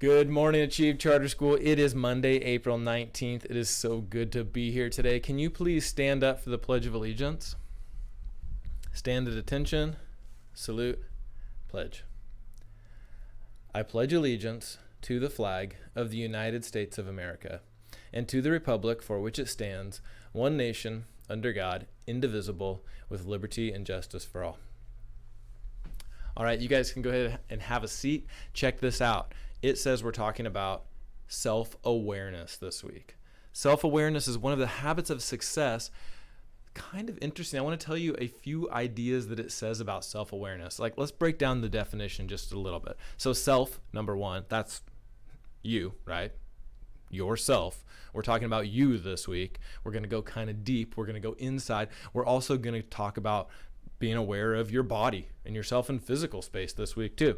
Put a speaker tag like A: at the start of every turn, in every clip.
A: Good morning, Achieve Charter School. It is Monday, April 19th. It is so good to be here today. Can you please stand up for the Pledge of Allegiance? Stand at attention, salute, pledge. I pledge allegiance to the flag of the United States of America and to the republic for which it stands, one nation, under God, indivisible, with liberty and justice for all. All right, you guys can go ahead and have a seat. Check this out. It says we're talking about self-awareness this week. Self-awareness is one of the habits of success. Kind of interesting. I want to tell you a few ideas that it says about self-awareness. Like, let's break down the definition just a little bit. So self, number one, that's you, right? Yourself. We're talking about you this week. We're going to go kind of deep. We're going to go inside. We're also going to talk about being aware of your body and yourself in physical space this week too.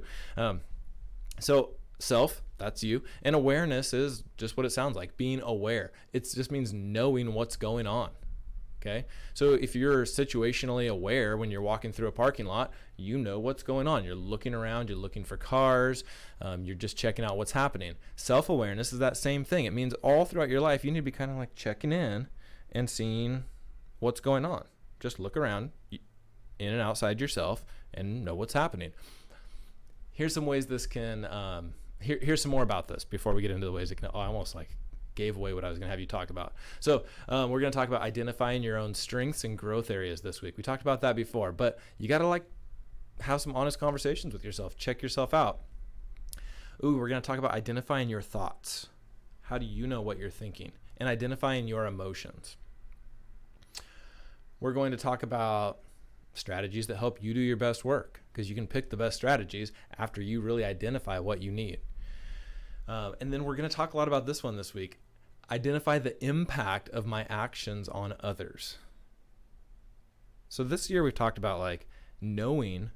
A: So self, that's you. And awareness is just what it sounds like, being aware. It just means knowing what's going on. Okay. So if you're situationally aware when you're walking through a parking lot, you know what's going on. You're looking around, you're looking for cars, you're just checking out what's happening. Self-awareness is that same thing. It means all throughout your life, you need to be kind of like checking in and seeing what's going on. Just look around in and outside yourself and know what's happening. Here's some ways this can, here's some more about this before we get into the ways it can, I almost like gave away what I was going to have you talk about. So we're going to talk about identifying your own strengths and growth areas this week. We talked about that before, but you got to like have some honest conversations with yourself. Check yourself out. Ooh, we're going to talk about identifying your thoughts. How do you know what you're thinking? And identifying your emotions. We're going to talk about strategies that help you do your best work, because you can pick the best strategies after you really identify what you need. And then we're going to talk a lot about this one this week. Identify the impact of my actions on others. So this year we've talked about like knowing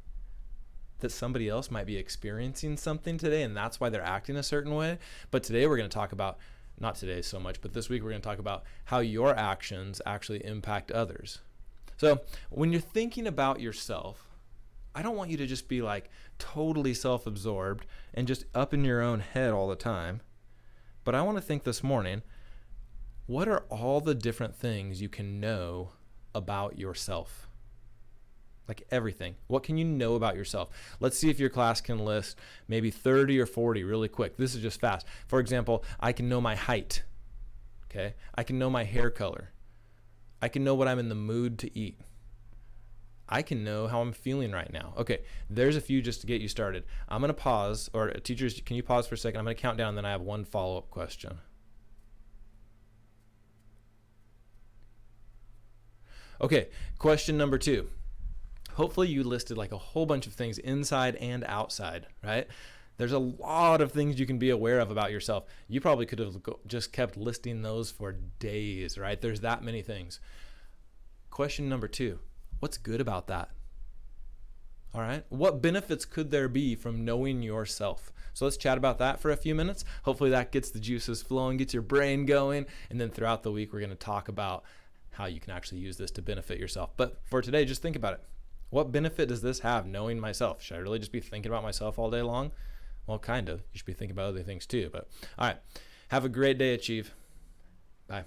A: that somebody else might be experiencing something today and that's why they're acting a certain way. But today we're going to talk about, not today so much, but this week we're going to talk about how your actions actually impact others. So when you're thinking about yourself, I don't want you to just be like totally self-absorbed and just up in your own head all the time. But I want to think this morning, what are all the different things you can know about yourself? Like everything. What can you know about yourself? Let's see if your class can list maybe 30 or 40 really quick. This is just fast. For example, I can know my height. Okay? I can know my hair color. I can know what I'm in the mood to eat. I can know how I'm feeling right now. Okay, there's a few just to get you started. I'm going to pause, or teachers, can you pause for a second? I'm going to count down, then I have one follow-up question. Okay, question number 2. Hopefully you listed like a whole bunch of things inside and outside, right? There's a lot of things you can be aware of about yourself. You probably could have just kept listing those for days, right? There's that many things. Question number 2, what's good about that? All right. What benefits could there be from knowing yourself? So let's chat about that for a few minutes. Hopefully that gets the juices flowing, gets your brain going. And then throughout the week, we're going to talk about how you can actually use this to benefit yourself. But for today, just think about it. What benefit does this have, knowing myself? Should I really just be thinking about myself all day long? Well, kind of. You should be thinking about other things too. But all right. Have a great day, Achieve. Bye.